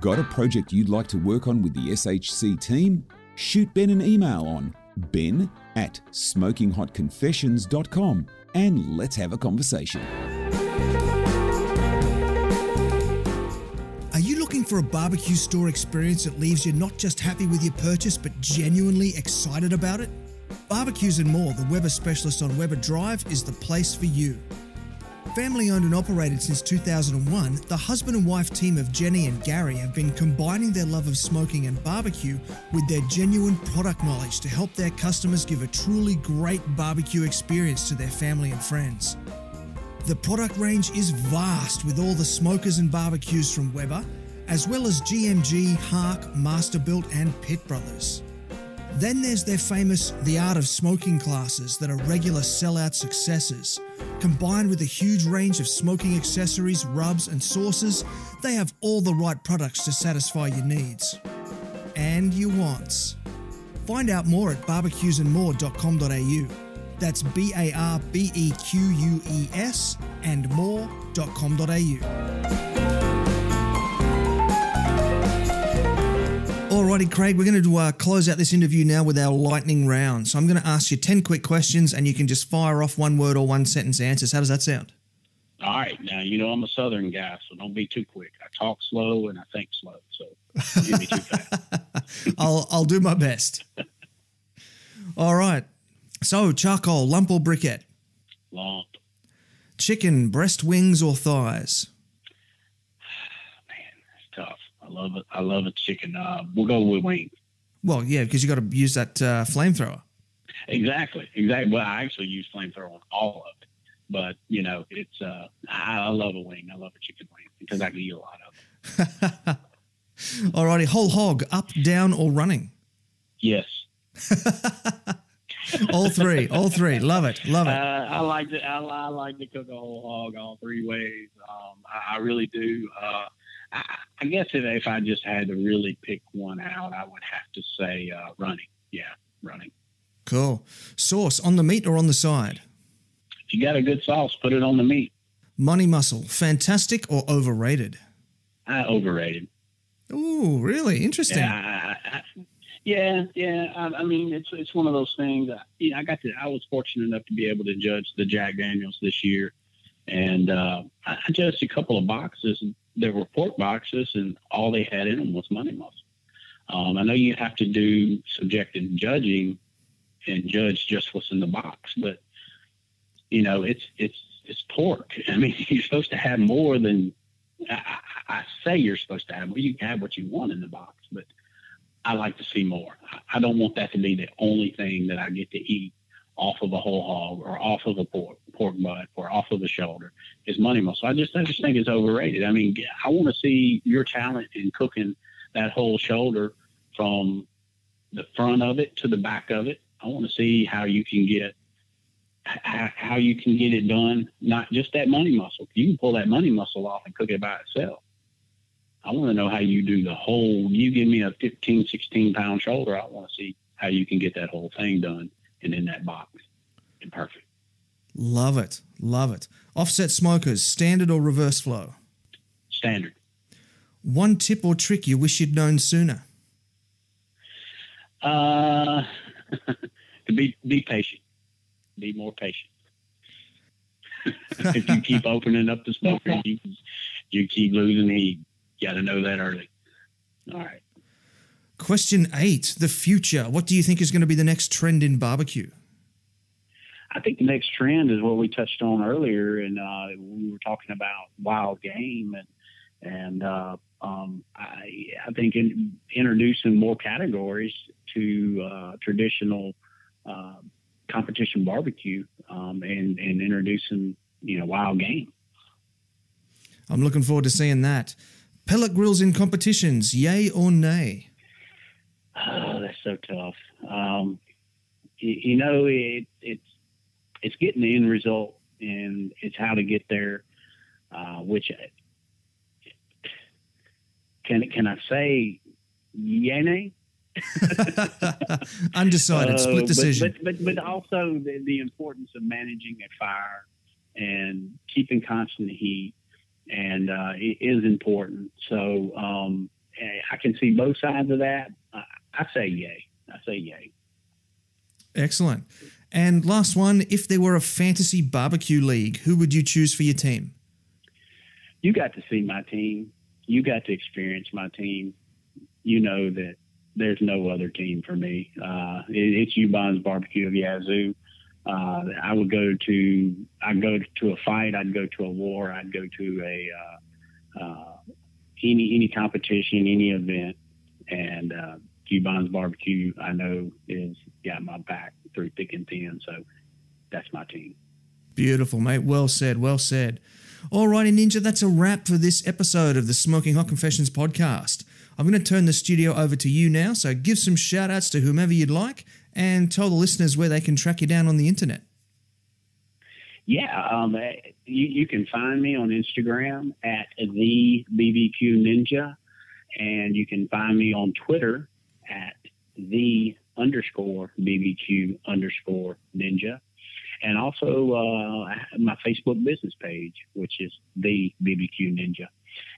Got a project you'd like to work on with the SHC team? Shoot Ben an email on ben@smokinghotconfessions.com and let's have a conversation. Are you looking for a barbecue store experience that leaves you not just happy with your purchase, but genuinely excited about it? Barbecues and More, the Weber specialist on Weber Drive, is the place for you. Family owned and operated since 2001, the husband and wife team of Jenny and Gary have been combining their love of smoking and barbecue with their genuine product knowledge to help their customers give a truly great barbecue experience to their family and friends. The product range is vast with all the smokers and barbecues from Weber, as well as GMG, Hark, Masterbuilt and Pitt Brothers. Then there's their famous The Art of Smoking classes that are regular sellout successes. Combined with a huge range of smoking accessories, rubs and sauces, they have all the right products to satisfy your needs and your wants. Find out more at barbecuesandmore.com.au. That's BARBEQUES and more.com.au. Alrighty, Craig, we're going to close out this interview now with our lightning round. So I'm going to ask you 10 quick questions and you can just fire off one word or one sentence answers. How does that sound? All right. Now, I'm a Southern guy, so don't be too quick. I talk slow and I think slow, so don't get me too fast. I'll do my best. All right. So, charcoal, lump or briquette? Lump. Chicken, breast, wings, or thighs? Man, that's tough. I love a chicken. We'll go with wings. Well, yeah, because you got to use that flamethrower. Exactly. Well, I actually use flamethrower on all of it. But, it's I love a wing. I love a chicken wing because I can eat a lot of them. All righty. Whole hog, up, down, or running? Yes. All three. Love it. I like to cook a whole hog all three ways. I really do. I guess if I just had to really pick one out, I would have to say running. Yeah, running. Cool. Sauce, on the meat or on the side? If you got a good sauce, put it on the meat. Money muscle, fantastic or overrated? Overrated. Ooh, really? Interesting. Yeah. I mean, it's one of those things. I was fortunate enough to be able to judge the Jack Daniels this year, and I judged a couple of boxes. There were pork boxes, and all they had in them was money muscle. I know you have to do subjective judging and judge just what's in the box, but it's pork. I mean, you're supposed to have more than I say you're supposed to have. Well, you can have what you want in the box, but I like to see more. I don't want that to be the only thing that I get to eat off of a whole hog or off of a pork butt or off of a shoulder is money muscle. I just think it's overrated. I mean, I want to see your talent in cooking that whole shoulder from the front of it to the back of it. I want to see how you can get it done, not just that money muscle. You can pull that money muscle off and cook it by itself. I want to know how you do the whole. You give me a 15, 16-pound shoulder, I want to see how you can get that whole thing done and in that box and perfect. Love it. Offset smokers, standard or reverse flow? Standard. One tip or trick you wish you'd known sooner? To be patient. Be more patient. If you keep opening up the smoker, you keep losing heat. You got to know that early. All right. Question 8, the future. What do you think is going to be the next trend in barbecue? I think the next trend is what we touched on earlier, and we were talking about wild game, and I think introducing more categories to traditional competition barbecue and introducing wild game. I'm looking forward to seeing that. Pellet grills in competitions, yay or nay? Oh, that's so tough. It's getting the end result, and it's how to get there. Which can I say yay, nay? Undecided, split decision. But also the importance of managing a fire and keeping constant heat, and it is important. So I can see both sides of that. I say yay. Excellent. And last one, if there were a fantasy barbecue league, who would you choose for your team? You got to see my team. You got to experience my team. You know that there's no other team for me. It's Ubon's Barbecue of Yazoo. I'd go to a fight. I'd go to a war. I'd go to any competition, any event. And Ubon's Barbecue, I know, is got my back through thick and thin. So that's my team. Beautiful, mate. Well said. All righty, Ninja, that's a wrap for this episode of the Smoking Hot Confessions podcast. I'm going to turn the studio over to you now, so give some shout-outs to whomever you'd like and tell the listeners where they can track you down on the internet. Yeah, you can find me on Instagram at the BBQ Ninja, and you can find me on Twitter at the_BBQ_Ninja. And also my Facebook business page, which is the BBQ Ninja.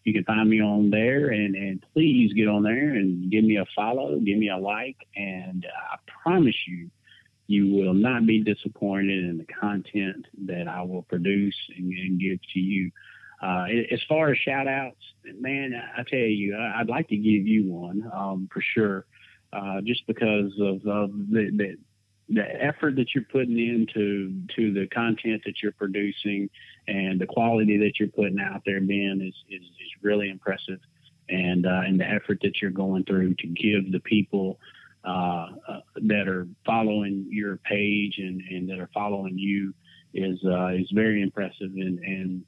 You can find me on there, and please get on there and give me a follow, give me a like, and I promise you you will not be disappointed in the content that I will produce and give to you. As far as shout outs, man, I tell you, I'd like to give you one, for sure. Just because of the effort that you're putting into the content that you're producing and the quality that you're putting out there, Ben, is really impressive. And the effort that you're going through to give the people that are following your page and that are following you is very impressive. And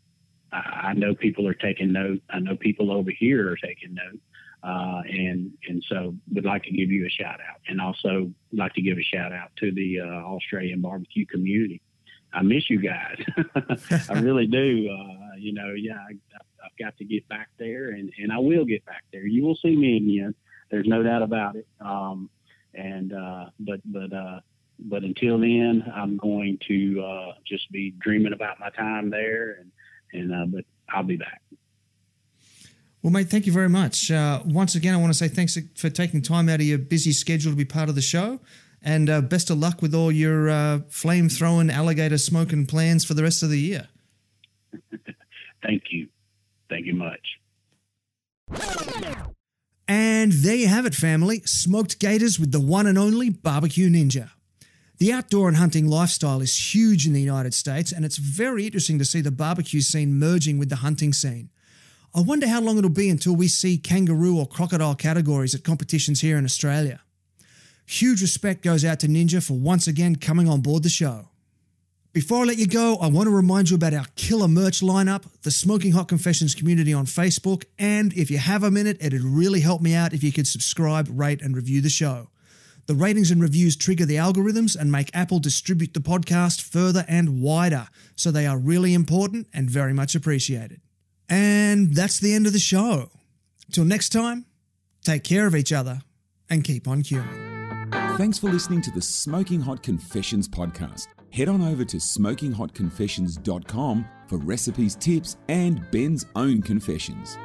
I know people are taking note. I know people over here are taking note. And so would like to give you a shout out, and also like to give a shout out to the Australian barbecue community. I miss you guys. I really do. I've got to get back there, and I will get back there. You will see me again. There's no doubt about it. But until then, I'm going to just be dreaming about my time there, but I'll be back. Well, mate, thank you very much. Once again, I want to say thanks for taking time out of your busy schedule to be part of the show, and best of luck with all your flame-throwing, alligator smoking plans for the rest of the year. Thank you. Thank you much. And there you have it, family. Smoked gators with the one and only BBQ Ninja. The outdoor and hunting lifestyle is huge in the United States, and it's very interesting to see the barbecue scene merging with the hunting scene. I wonder how long it'll be until we see kangaroo or crocodile categories at competitions here in Australia. Huge respect goes out to Ninja for once again coming on board the show. Before I let you go, I want to remind you about our killer merch lineup, the Smoking Hot Confessions community on Facebook, and if you have a minute, it'd really help me out if you could subscribe, rate, and review the show. The ratings and reviews trigger the algorithms and make Apple distribute the podcast further and wider, so they are really important and very much appreciated. And that's the end of the show. Till next time, take care of each other and keep on queuing. Thanks for listening to the Smoking Hot Confessions podcast. Head on over to smokinghotconfessions.com for recipes, tips, and Ben's own confessions.